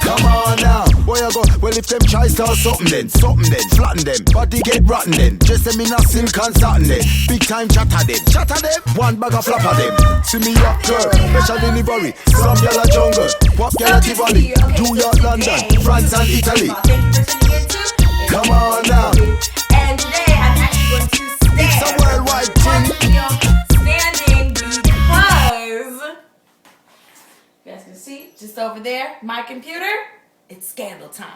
Come on now, where you go? Well, if them try start something then, flatten them, body get rotten then. Just them in a silk and satin then. Big time chatter them, one bag of flapper them. See me up girl, special delivery, some gyal a jungle, pop gyal a Tivoli, New York, London, France and Italy. Come on now. And today I'm actually going to stand. It's a worldwide thing. Standing because you guys can see just over there, my computer. It's scandal time.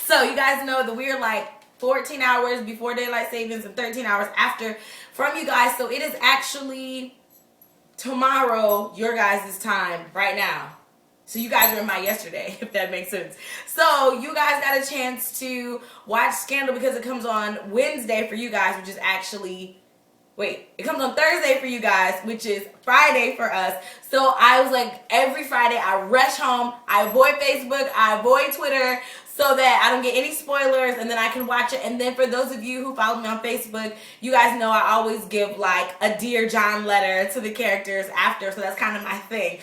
So you guys know that we're like 14 hours before daylight savings and 13 hours after from you guys. So it is actually tomorrow, your guys' time right now. So you guys are in my yesterday, if that makes sense. So you guys got a chance to watch Scandal because it comes on Wednesday for you guys, which is actually, it comes on Thursday for you guys, which is Friday for us. So I was like, every Friday I rush home, I avoid Facebook, I avoid Twitter, so that I don't get any spoilers, and then I can watch it. And then for those of you who follow me on Facebook, you guys know I always give like a Dear John letter to the characters after, so that's kind of my thing.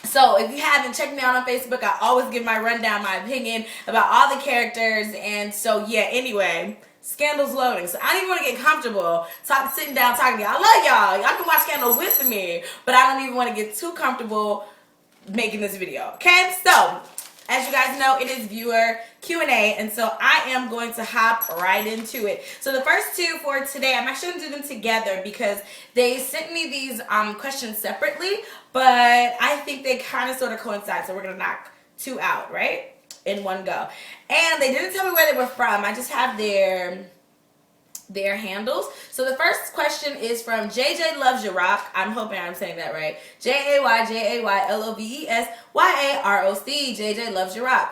So if you haven't checked me out on Facebook, I always give my rundown, my opinion about all the characters. And so yeah, anyway, Scandal's loading. So I don't even want to get comfortable sitting down talking to y'all. I love y'all. Y'all can watch Scandal with me, but I don't even want to get too comfortable making this video. Okay, so as you guys know, it is viewer Q&A, and so I am going to hop right into it. So the first two for today, I'm actually going to do them together because they sent me these questions separately, but I think they kind of sort of coincide, so we're going to knock two out, right, in one go. And they didn't tell me where they were from. I just have their handles. So the first question is from JayJayLovesyaroc. I'm hoping I'm saying that right. JayJayLovesyaroc. JayJayLovesyaroc.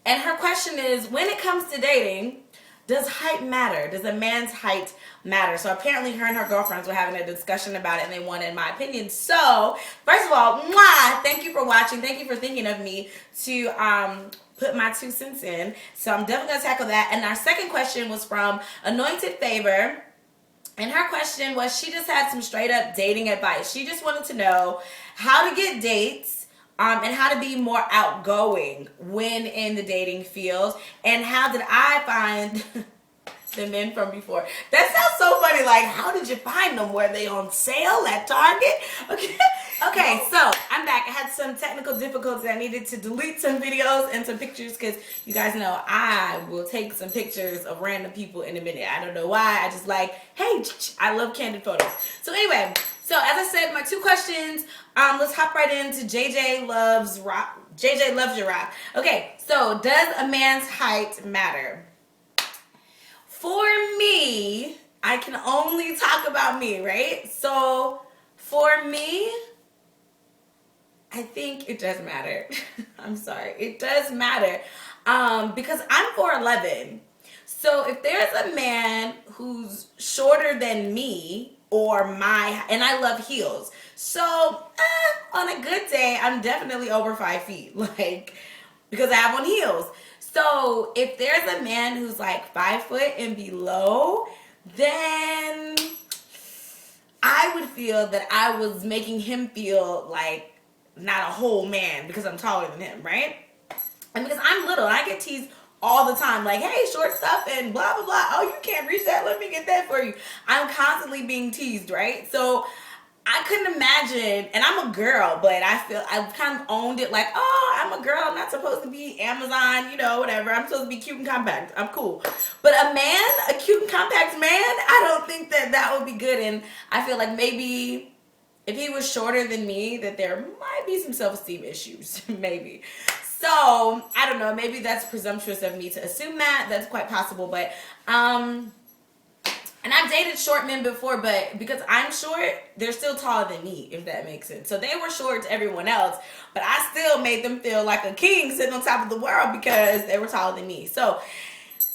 And her question is, when it comes to dating, does height matter? Does a man's height matter? So apparently her and her girlfriends were having a discussion about it and they wanted my opinion. So first of all, thank you for watching. Thank you for thinking of me to put my 2 cents in. So I'm definitely going to tackle that. And our second question was from AnointedFavor. And her question was, she just had some straight up dating advice. She just wanted to know how to get dates and how to be more outgoing when in the dating field. And how did I find the men from before? That sounds so funny. Like, how did you find them? Were they on sale at Target? Okay, so I'm back. I had some technical difficulties. I needed to delete some videos and some pictures because you guys know I will take some pictures of random people in a minute. I don't know why. I just like, hey, I love candid photos. So anyway, so as I said, my 2 questions. Let's hop right into JayJayLovesyaroc. Okay, so does a man's height matter? For me, I can only talk about me, right? So for me, I think it does matter. I'm sorry. It does matter because I'm 4'11". So if there's a man who's shorter than me and I love heels. So on a good day, I'm definitely over 5 feet, like, because I have on heels. So if there's a man who's like 5 foot and below, then I would feel that I was making him feel like not a whole man because I'm taller than him, right? And because I'm little and I get teased all the time, like, hey, short stuff and blah, blah, blah. Oh, you can't reach that. Let me get that for you. I'm constantly being teased, right? So I couldn't imagine, and I'm a girl, but I feel I've kind of owned it like, oh, I'm a girl. I'm not supposed to be Amazon, whatever. I'm supposed to be cute and compact. I'm cool. But a cute and compact man, I don't think that would be good. And I feel like maybe if he was shorter than me, that there might be some self-esteem issues, maybe. So, I don't know, maybe that's presumptuous of me to assume that. That's quite possible, but, and I've dated short men before, but because I'm short, they're still taller than me, if that makes sense. So they were short to everyone else, but I still made them feel like a king sitting on top of the world because they were taller than me. So,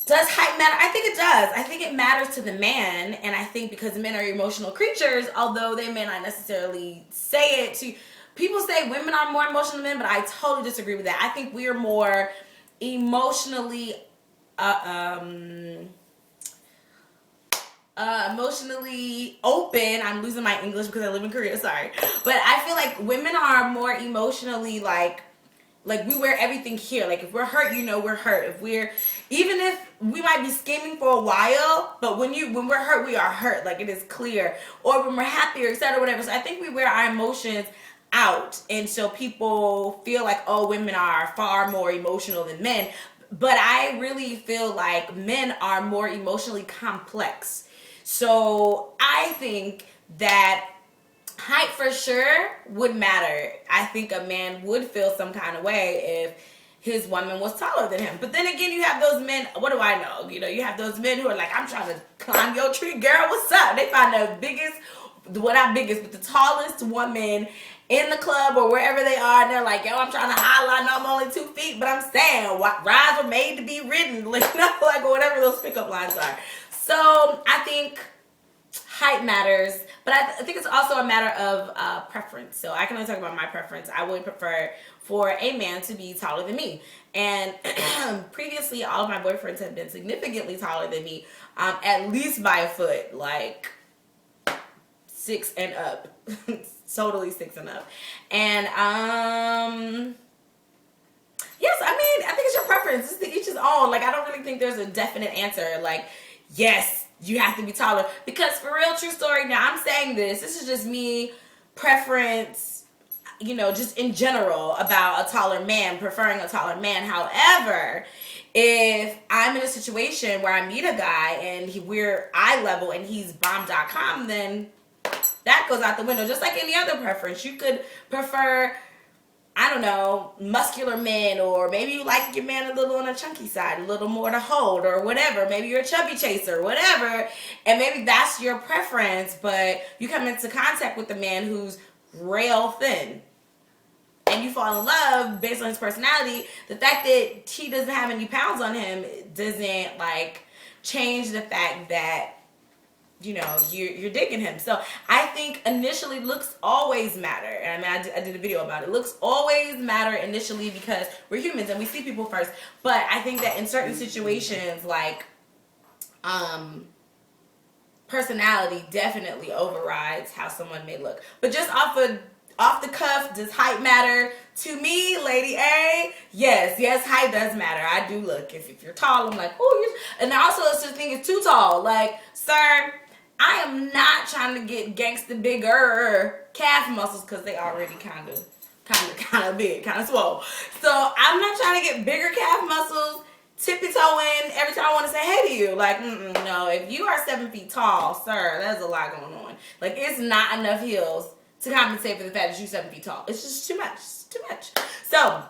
does height matter? I think it does. I think it matters to the man, and I think because men are emotional creatures, although they may not necessarily say it to... People say women are more emotional than men, but I totally disagree with that. I think we are more emotionally emotionally open. I'm losing my English because I live in Korea, sorry. But I feel like women are more emotionally like Like, we wear everything here. Like, if we're hurt, you know we're hurt. Even if we might be scheming for a while, but when we're hurt, we are hurt. Like, it is clear. Or when we're happy or etc. whatever. So I think we wear our emotions out. And so people feel like, oh, women are far more emotional than men. But I really feel like men are more emotionally complex. So I think that height for sure would matter. I think a man would feel some kind of way if his woman was taller than him. But then again, you have those men, what do I know? You know, you have those men who are like, I'm trying to climb your tree, girl, what's up? They find the biggest, well, not biggest, but the tallest woman in the club or wherever they are, and they're like, yo, I'm trying to highlight, I know I'm only 2 feet, but I'm saying, rides were made to be ridden, like whatever those pickup lines are. So I think height matters, but I think it's also a matter of preference. So I can only talk about my preference. I would prefer for a man to be taller than me. And previously, all of my boyfriends have been significantly taller than me, at least by a foot, like 6 and up. Totally 6 and up. And yes, I mean, I think it's your preference. It's to each his own. Like, I don't really think there's a definite answer. Like, yes, you have to be taller. Because for real, true story, now I'm saying this is just me, preference, you know, just in general about a taller man, preferring a taller man. However, if I'm in a situation where I meet a guy and we're eye level and he's bomb.com, then that goes out the window. Just like any other preference. You could prefer, I don't know, muscular men, or maybe you like your man a little on the chunky side, a little more to hold, or whatever. Maybe you're a chubby chaser, whatever, and maybe that's your preference, but you come into contact with a man who's rail thin, and you fall in love based on his personality. The fact that he doesn't have any pounds on him doesn't, like, change the fact that, you know, you're digging him. So I think initially looks always matter. And I mean, I did a video about it. Looks always matter initially because we're humans and we see people first. But I think that in certain situations, like, personality definitely overrides how someone may look. But just off the cuff, does height matter? To me, Lady A, yes, height does matter. I do look. If you're tall, I'm like, oh, and also it's the thing is too tall. Like, sir, I am not trying to get gangsta bigger calf muscles because they already kind of big, kind of swole. So I'm not trying to get bigger calf muscles, tippy-toeing every time I want to say hey to you. Like, no, if you are 7 feet tall, sir, there's a lot going on. Like, it's not enough heels to compensate for the fact that you're 7 feet tall. It's just too much. It's too much. So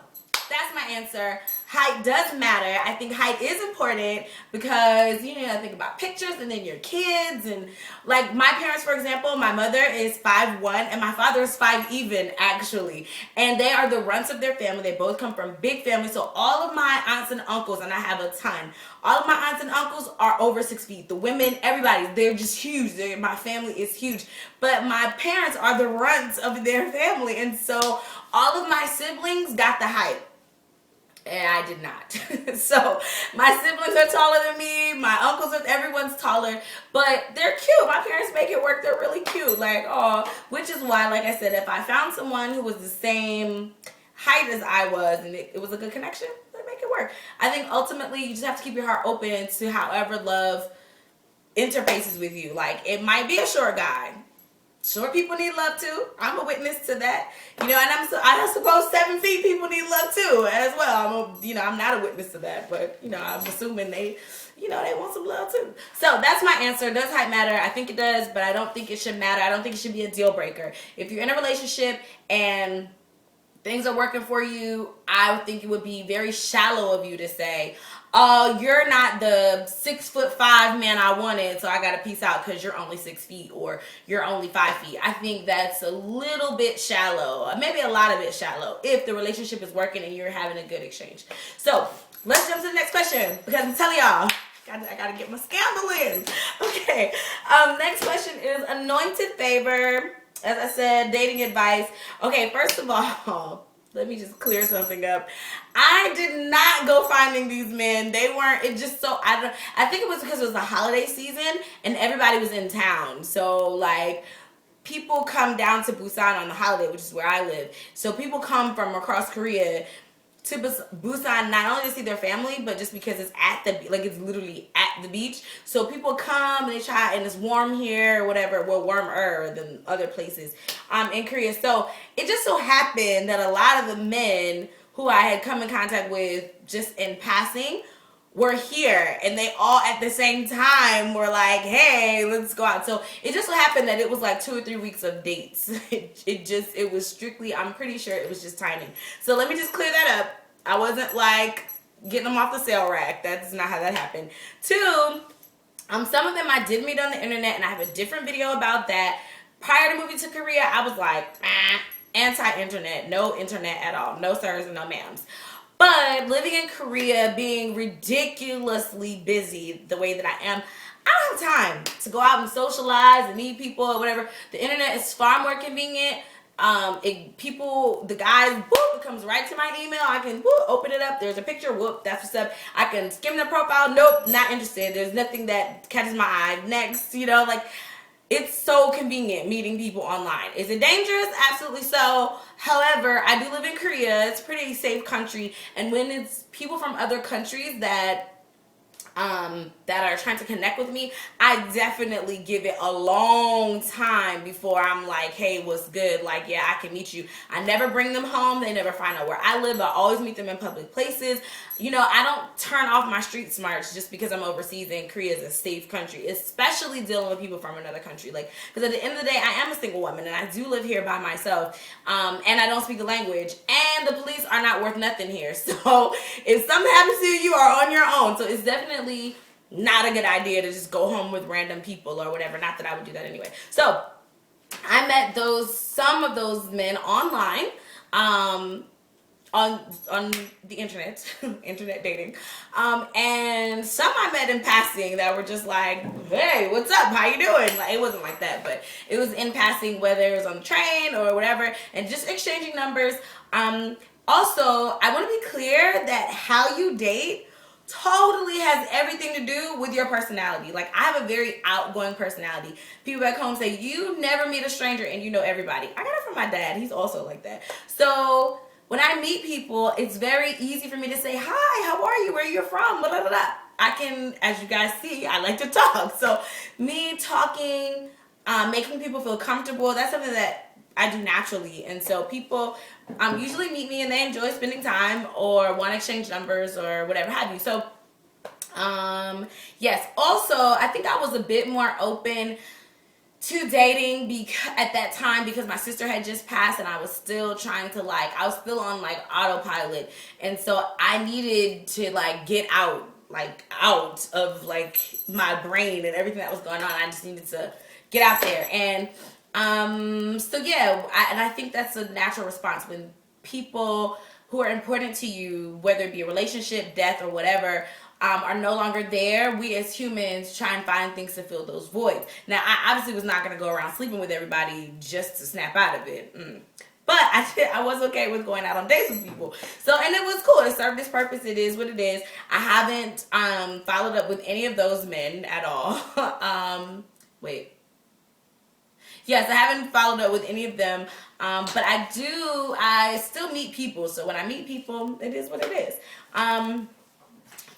that's my answer. Height does matter. I think height is important because, you know, I think about pictures and then your kids. And like my parents, for example, my mother is 5'1" and my father is 5 even, actually. And they are the runts of their family. They both come from big families. So all of my aunts and uncles, and I have a ton, all of my aunts and uncles are over 6 feet. The women, everybody, they're just huge. My family is huge. But my parents are the runts of their family. And so all of my siblings got the height. And I did not. So my siblings are taller than me. My uncles are, everyone's taller. But they're cute. My parents make it work. They're really cute. Like, oh, which is why, like I said, if I found someone who was the same height as I was and it was a good connection, then make it work. I think ultimately you just have to keep your heart open to however love interfaces with you. Like, it might be a short guy. Short people need love too. I'm a witness to that. You know, and I suppose 7 feet people need love too as well. I'm not a witness to that, but you know, I'm assuming they want some love too. So that's my answer. Does height matter? I think it does, but I don't think it should matter. I don't think it should be a deal breaker. If you're in a relationship and things are working for you, I would think it would be very shallow of you to say, oh, you're not the 6'5" man I wanted, so I gotta peace out because you're only 6 feet or you're only 5 feet. I think that's a little bit shallow, maybe a lot of it shallow, if the relationship is working and you're having a good exchange. So let's jump to the next question because I'm telling y'all, I gotta get my scandal in. Okay, next question is AnointedFavor. As I said, dating advice. Okay, first of all, let me just clear something up. I did not go finding these men. They weren't, it just so, I think it was because it was the holiday season and everybody was in town. So like, people come down to Busan on the holiday, which is where I live. So people come from across Korea to Busan not only to see their family, but just because it's at the like it's literally at the beach. So people come and they try, and it's warm here or whatever. Well, warmer than other places in Korea. So it just so happened that a lot of the men who I had come in contact with just in passing were here, and they all at the same time were like, hey, let's go out. So it just so happened that it was like 2 or 3 weeks of dates. It was strictly, I'm pretty sure it was just timing. So let me just clear that up. I wasn't like getting them off the sale rack. That's not how that happened. 2, some of them I did meet on the internet, and I have a different video about that. Prior to moving to Korea, I was like, anti-internet, no internet at all, no sirs and no ma'ams. But living in Korea, being ridiculously busy the way that I am, I don't have time to go out and socialize and meet people or whatever. The internet is far more convenient. The guys, whoop, it comes right to my email. I can open it up. There's a picture, whoop, that's what's up. I can skim the profile. Nope, not interested. There's nothing that catches my eye. Next, like, it's so convenient meeting people online. Is it dangerous? Absolutely so. However, I do live in Korea. It's a pretty safe country. And when it's people from other countries that are trying to connect with me, I definitely give it a long time before I'm like, hey, what's good? Like, yeah, I can meet you. I never bring them home. They never find out where I live. I always meet them in public places. I don't turn off my street smarts just because I'm overseas, and Korea is a safe country, especially dealing with people from another country. Like, because at the end of the day, I am a single woman, and I do live here by myself, and I don't speak the language, and the police are not worth nothing here. So if something happens to you, you are on your own. So it's definitely not a good idea to just go home with random people or whatever. Not that I would do that anyway. So I met some of those men online, on the internet, internet dating, and some I met in passing that were just like, hey, what's up, how you doing? Like, it wasn't like that, but it was in passing, whether it was on the train or whatever, and just exchanging numbers. Also, I want to be clear that how you date totally has everything to do with your personality. Like, I have a very outgoing personality. People back home say, you never meet a stranger and you know everybody. I got it from my dad. He's also like that. So when I meet people, it's very easy for me to say, hi, how are you? Where you're from? Blah, blah, blah. I can, as you guys see, I like to talk. So me talking, making people feel comfortable, that's something that I do naturally. And so people usually meet me and they enjoy spending time or want to exchange numbers or whatever have you. So yes, also I think I was a bit more open to dating at that time because my sister had just passed and I was still trying to I was still on autopilot, and so I needed to get out of my brain and everything that was going on. I just needed to get out there, and so yeah, I think that's a natural response when people who are important to you, whether it be a relationship, death, or whatever, are no longer there. We as humans try and find things to fill those voids. Now, I obviously was not going to go around sleeping with everybody just to snap out of it. But I was okay with going out on dates with people. So, and it was cool. It served its purpose. It is what it is. I haven't followed up with any of those men at all. Yes, I haven't followed up with any of them. But I still meet people. So when I meet people, it is what it is.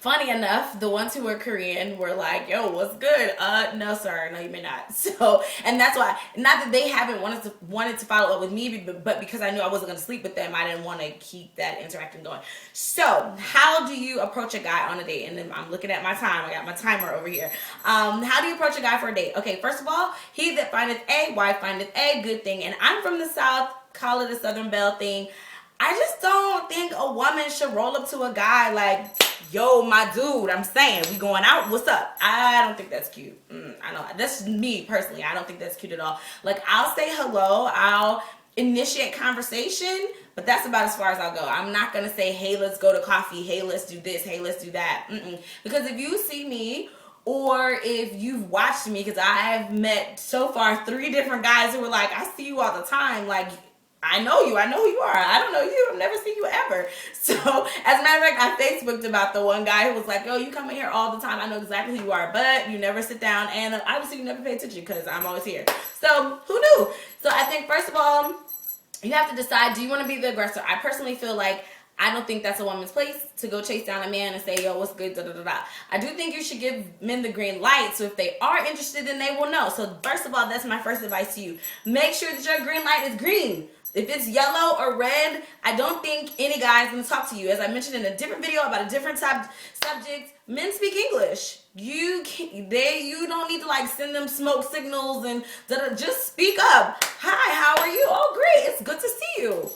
Funny enough, the ones who were Korean were like, yo, what's good? No, sir. No, you may not. So, and that's why, not that they haven't wanted to follow up with me, but because I knew I wasn't going to sleep with them, I didn't want to keep that interaction going. So, how do you approach a guy on a date? And then I'm looking at my time. I got my timer over here. How do you approach a guy for a date? Okay, first of all, he that findeth a wife findeth a good thing. And I'm from the South, call it a Southern Belle thing. I just don't think a woman should roll up to a guy like, yo, my dude, I'm saying, we going out, what's up? I don't think that's cute. I know, that's me personally. I don't think that's cute at all. I'll say hello, I'll initiate conversation, but that's about as far as I'll go. I'm not going to say, hey, let's go to coffee, hey, let's do this, hey, let's do that. Because if you see me, or if you've watched me, because I've met so far 3 different guys who were like, I see you all the time, I know you. I know who you are. I don't know you. I've never seen you ever. So, as a matter of fact, I Facebooked about the one guy who was like, yo, you come in here all the time. I know exactly who you are, but you never sit down. And obviously, you never pay attention because I'm always here. So, who knew? So, I think, first of all, you have to decide, do you want to be the aggressor? I personally feel like I don't think that's a woman's place to go chase down a man and say, yo, what's good, da da da da. I do think you should give men the green light, so if they are interested, then they will know. So first of all, that's my first advice to you. Make sure that your green light is green. If it's yellow or red, I don't think any guy is going to talk to you. As I mentioned in a different video about a different subject, men speak English. You don't need to like send them smoke signals and just speak up. Hi, how are you? Oh, great. It's good to see you.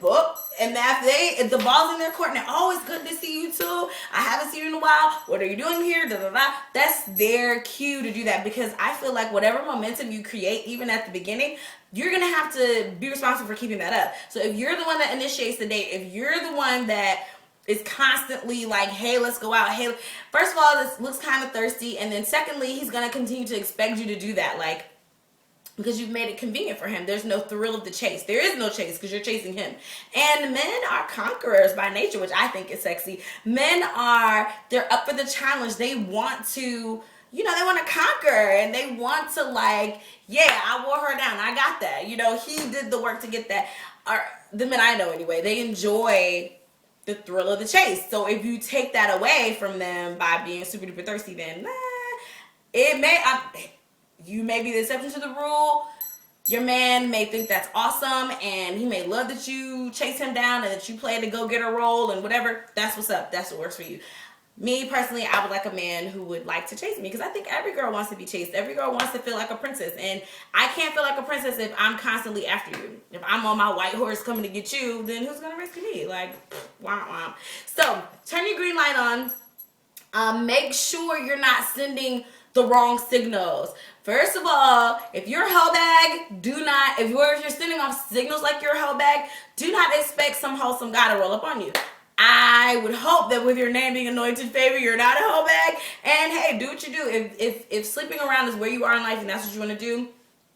Well, and if the ball's in their court and they're always good to see you too. I haven't seen you in a while. What are you doing here? Da, da, da. That's their cue to do that, because I feel like whatever momentum you create, even at the beginning, you're going to have to be responsible for keeping that up. So if you're the one that initiates the date, if you're the one that is constantly like, hey, let's go out. Hey, first of all, this looks kind of thirsty. And then secondly, he's going to continue to expect you to do that. Like, because you've made it convenient for him. There's no thrill of the chase. There is no chase because you're chasing him. And men are conquerors by nature, which I think is sexy. They're up for the challenge. They want to, they want to conquer, and they want to like, yeah, I wore her down. I got that. He did the work to get that. The men I know anyway, they enjoy the thrill of the chase. So if you take that away from them by being super duper thirsty, then you may be the exception to the rule. Your man may think that's awesome, and he may love that you chase him down and that you play the go-getter role and whatever. That's what's up. That's what works for you. Me, personally, I would like a man who would like to chase me, because I think every girl wants to be chased. Every girl wants to feel like a princess, and I can't feel like a princess if I'm constantly after you. If I'm on my white horse coming to get you, then who's going to rescue me? Like, wah, wah. So, turn your green light on. Make sure you're not sending the wrong signals. First of all, if you're a hoe bag, if you're sending off signals like you're a hoe bag, do not expect some wholesome guy to roll up on you. I would hope that with your name being AnointedFavor, you're not a hoe bag. And hey, do what you do. If sleeping around is where you are in life and that's what you want to do,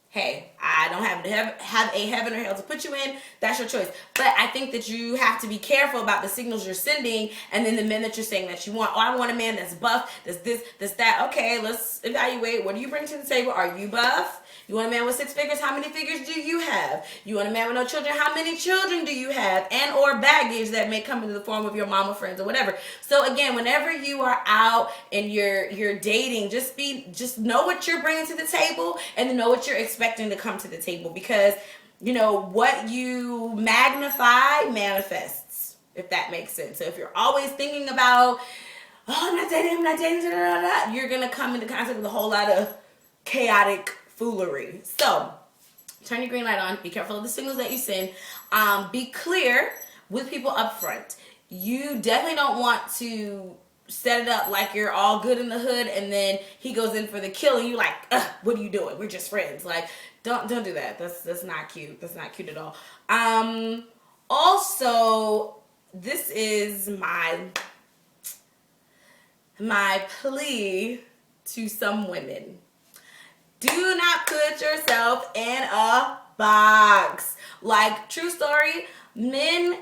hey, I don't have a heaven or hell to put you in. That's your choice. But I think that you have to be careful about the signals you're sending, and then the men that you're saying that you want. Oh, I want a man that's buff, that's this, that's that. Okay, let's evaluate. What do you bring to the table? Are you buff? You want a man with 6 figures? How many figures do you have? You want a man with no children? How many children do you have? And or baggage that may come in the form of your mama friends or whatever. So again, whenever you are out and you're dating, just know what you're bringing to the table, and know what you're expecting to come to the table, because what you magnify manifests, if that makes sense. So if you're always thinking about, oh, I'm not dating, you're gonna come into contact with a whole lot of chaotic foolery. So turn your green light on. Be careful of the signals that you send. Be clear with people up front. You definitely don't want to set it up like you're all good in the hood, and then he goes in for the kill, and you like, what are you doing? We're just friends. Like, don't do that. That's not cute. That's not cute at all. Also, this is my plea to some women. Do not put yourself in a box. Like, true story, men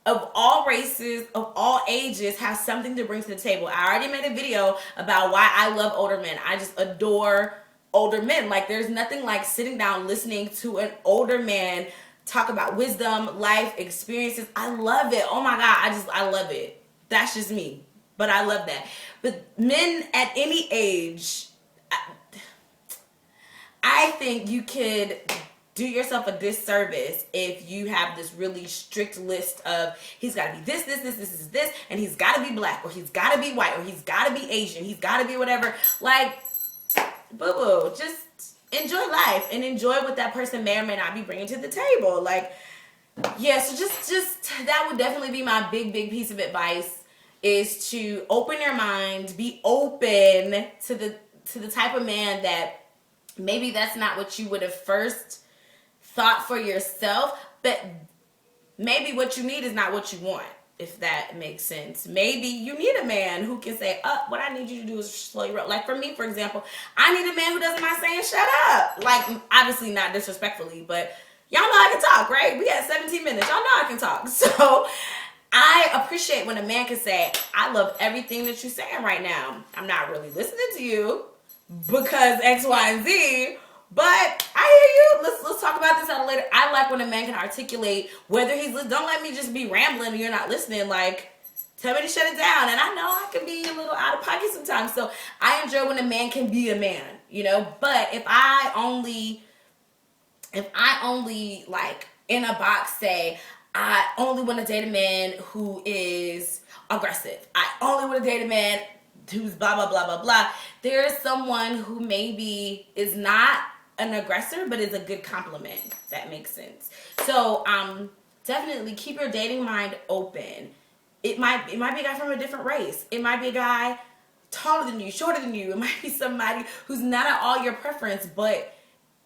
of all races, of all ages, have something to bring to the table. I already made a video about why I love older men. I just adore older men. Like, there's nothing like sitting down listening to an older man talk about wisdom, life, experiences. I love it. Oh my God, I love it. That's just me. But I love that. But men at any age, I think you could do yourself a disservice if you have this really strict list of, he's got to be this, and he's got to be black, or he's got to be white, or he's got to be Asian, he's got to be whatever. Like, boo-boo, just enjoy life and enjoy what that person may or may not be bringing to the table. Like, yeah, so just that would definitely be my big piece of advice, is to open your mind, be open to the type of man that maybe that's not what you would have first thought for yourself, but maybe what you need is not what you want, if that makes sense. Maybe you need a man who can say, what I need you to do is slow your roll. Like, for me, for example, I need a man who doesn't mind saying shut up. Like, obviously not disrespectfully, but y'all know I can talk, right? We had 17 minutes. Y'all know I can talk. So I appreciate when a man can say, I love everything that you're saying right now. I'm not really listening to you because X, Y, and Z, But I hear you. Let's talk about this at a later. I like when a man can articulate whether he's listening. Don't let me just be rambling and you're not listening. Like, tell me to shut it down. And I know I can be a little out of pocket sometimes. So I enjoy when a man can be a man, you know. But if I only like in a box say I only want to date a man who is aggressive. I only want to date a man who's blah blah blah blah blah. There is someone who maybe is not an aggressor but is a good compliment. That makes sense. So definitely keep your dating mind open. It might be a guy from a different race. It might be a guy taller than you, shorter than you. It might be somebody who's not at all your preference but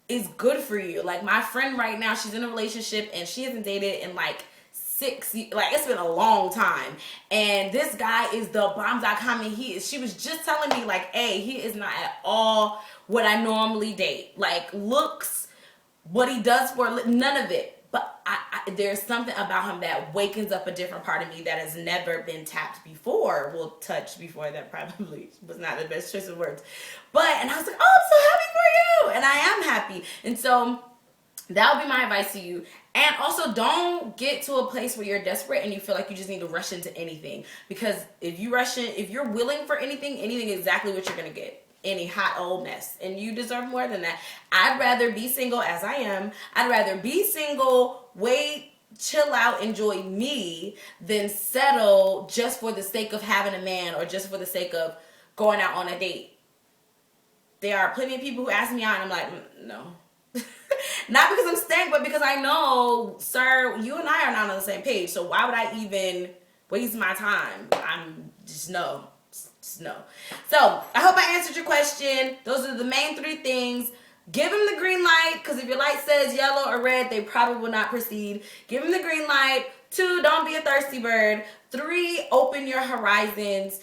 is good for you. Like my friend right now, she's in a relationship and she hasn't dated in like 6 years. Like it's been a long time. And this guy is the bomb.com and she was just telling me like, hey, he is not at all what I normally date. Like looks, what he does for, none of it. But there's something about him that wakens up a different part of me that has never been tapped before. Well, touched before. That probably was not the best choice of words. And I was like, oh, I'm so happy for you. And I am happy. And so that would be my advice to you. And also don't get to a place where you're desperate and you feel like you just need to rush into anything. Because if you're willing for anything is exactly what you're going to get. Any hot old mess, and you deserve more than that. I'd rather be single as I am. I'd rather be single, wait, chill out, enjoy me, than settle just for the sake of having a man or just for the sake of going out on a date. There are plenty of people who ask me out and I'm like, no. Not because I'm staying, but because I know, sir, you and I are not on the same page. So why would I even waste my time? I'm just no. No. So I hope I answered your question. Those are the main 3 things. Give him the green light, because if your light says yellow or red, they probably will not proceed. Give him the green light. 2, don't be a thirsty bird. 3, open your horizons.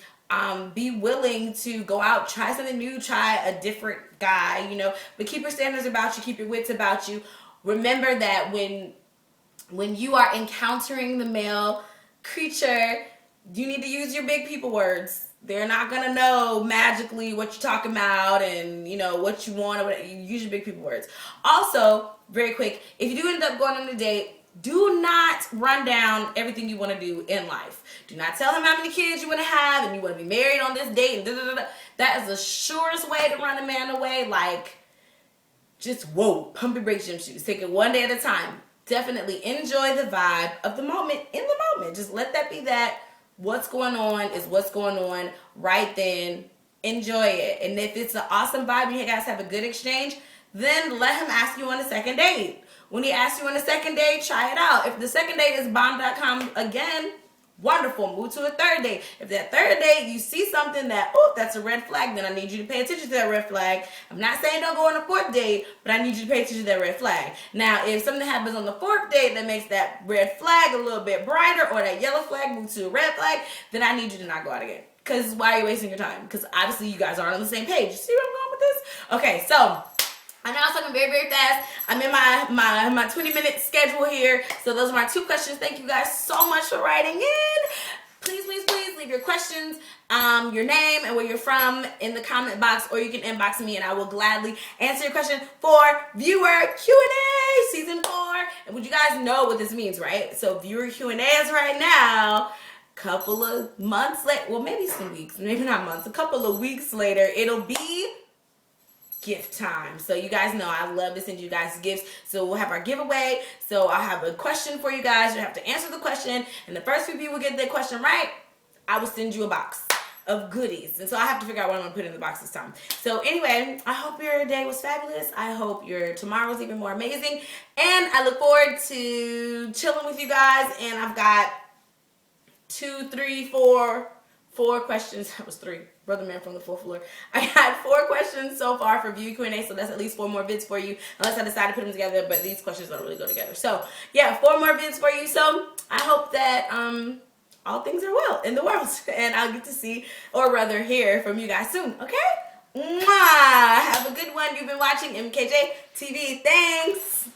Be willing to go out, try something new, try a different guy, you know, but keep your standards about you, keep your wits about you. Remember that when you are encountering the male creature, you need to use your big people words. They're not going to know magically what you're talking about and, you know, what you want. Or you use your big people words. Also, very quick, if you do end up going on a date, do not run down everything you want to do in life. Do not tell him how many kids you want to have and you want to be married on this date. And that is the surest way to run a man away. Like, just, whoa, pump your brakes, gym shoes. Take it one day at a time. Definitely enjoy the vibe of the moment in the moment. Just let that be that. What's going on is what's going on right then. Enjoy it. And if it's an awesome vibe and you guys have a good exchange, then let him ask you on a second date. When he asks you on a second date, try it out. If the second date is bomb.com again, wonderful. Move to a third date. If that third date you see something that, oh, that's a red flag, then I need you to pay attention to that red flag. I'm not saying don't go on a 4th date, but I need you to pay attention to that red flag. Now, if something happens on the 4th date that makes that red flag a little bit brighter or that yellow flag move to a red flag, then I need you to not go out again. Because why are you wasting your time? Because obviously you guys aren't on the same page. See where I'm going with this? Okay, so I know I was talking very, very fast. I'm in my 20-minute schedule here. So those are my 2 questions. Thank you guys so much for writing in. Please, please, please leave your questions, your name, and where you're from in the comment box, or you can inbox me, and I will gladly answer your question for viewer Q&A season 4. And would you guys know what this means, right? So viewer Q&A is right now. Couple of months later, well, maybe some weeks, maybe not months, a couple of weeks later, it'll be gift time. So you guys know I love to send you guys gifts. So we'll have our giveaway. So I'll have a question for you guys. You have to answer the question, and the first few people get their question right, I will send you a box of goodies. And so I have to figure out what I'm gonna put in the box this time. So anyway, I hope your day was fabulous. I hope your tomorrow was even more amazing, and I look forward to chilling with you guys. And I've got 2, 3, 4 questions. That was 3. Brother man from the 4th floor. I got 4 questions so far for view Q&A, so that's at least 4 more vids for you, unless I decide to put them together, but these questions don't really go together. So yeah, 4 more vids for you. So I hope that all things are well in the world, and I'll get to see, or rather hear from you guys soon. Okay? Mwah! Have a good one. You've been watching MKJTV. Thanks.